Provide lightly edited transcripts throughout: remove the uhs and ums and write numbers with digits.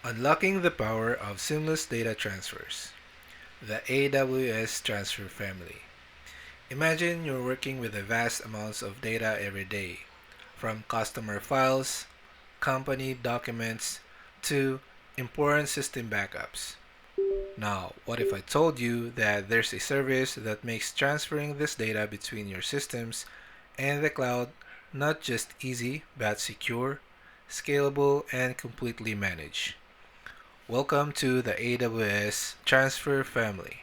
Unlocking the power of seamless data transfers. The AWS Transfer Family. Imagine you're working with a vast amounts of data every day, from customer files, company documents, to important system backups. Now, what if I told you that there's a service that makes transferring this data between your systems and the cloud not just easy, but secure, scalable, and completely managed? Welcome to the AWS Transfer Family.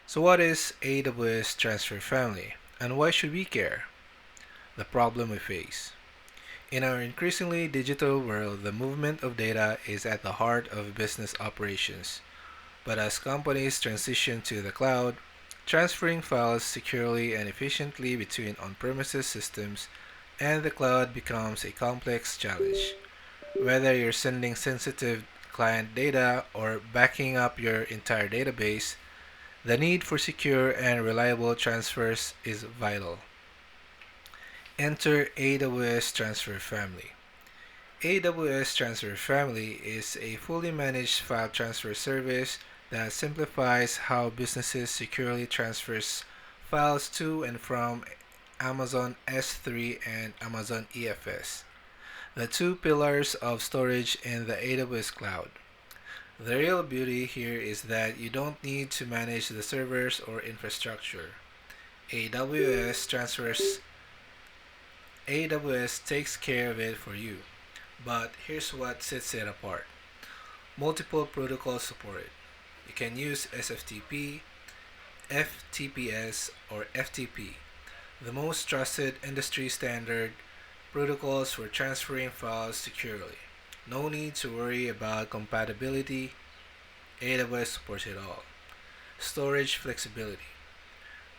So, what is AWS Transfer Family and why should we care? The problem we face. In our increasingly digital world, the movement of data is at the heart of business operations. But as companies transition to the cloud, transferring files securely and efficiently between on premises systems and the cloud becomes a complex challenge. Whether you're sending sensitive client data or backing up your entire database, the need for secure and reliable transfers is vital. Enter AWS Transfer Family. AWS Transfer Family is a fully managed file transfer service that simplifies how businesses securely transfers files to and from Amazon S3 and Amazon EFS, the two pillars of storage in the AWS cloud. The real beauty here is that you don't need to manage the servers or infrastructure. AWS transfers AWS takes care of it for you. But here's what sets it apart. Multiple protocols supported. You can use SFTP, FTPS, or FTP, the most trusted industry standard protocols for transferring files securely. No need to worry about compatibility. AWS supports it all. Storage flexibility.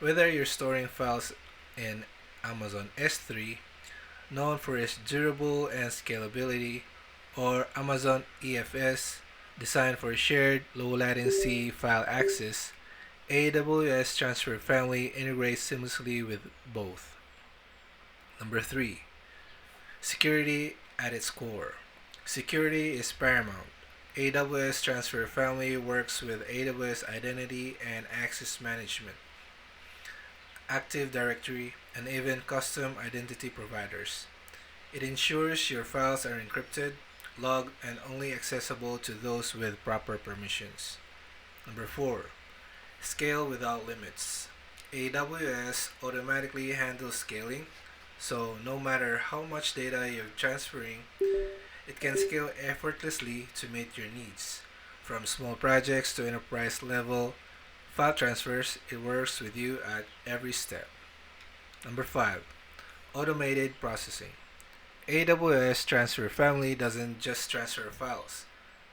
Whether you're storing files in Amazon S3, known for its durable and scalability, or Amazon EFS, designed for shared low latency file access, AWS Transfer Family integrates seamlessly with both. Number 3. Security at its core. Security is paramount. AWS Transfer Family works with AWS Identity and Access Management, Active Directory, and even custom identity providers. It ensures your files are encrypted, logged, and only accessible to those with proper permissions. Number 4. Scale without limits. AWS automatically handles scaling, so no matter how much data you're transferring, it can scale effortlessly to meet your needs. From small projects to enterprise level file transfers, it works with you at every step. Number 5. Automated processing. AWS Transfer Family doesn't just transfer files.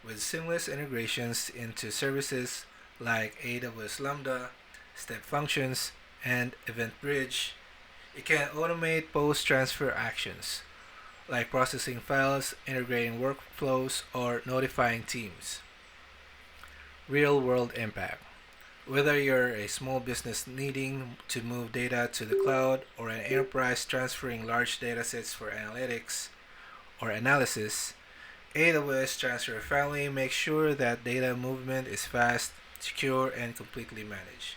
With seamless integrations into services like AWS Lambda, Step Functions, and Event Bridge, it can automate post-transfer actions like processing files, integrating workflows, or notifying teams. Real-world impact. Whether you're a small business needing to move data to the cloud or an enterprise transferring large datasets for analytics or analysis, AWS Transfer Family makes sure that data movement is fast, secure, and completely managed.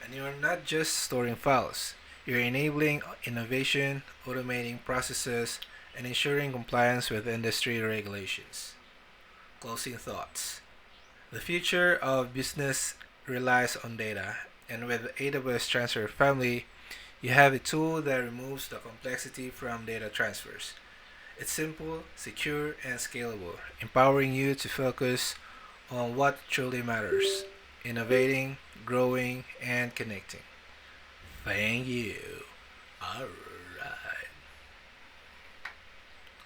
And you're not just storing files, you're enabling innovation, automating processes, and ensuring compliance with industry regulations. Closing thoughts. The future of business relies on data, and with AWS Transfer Family, you have a tool that removes the complexity from data transfers. It's simple, secure, and scalable, empowering you to focus on what truly matters: innovating, growing, and connecting. Thank you. Alright.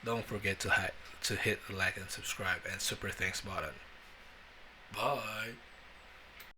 Don't forget to hit the like and subscribe and super thanks button. Bye.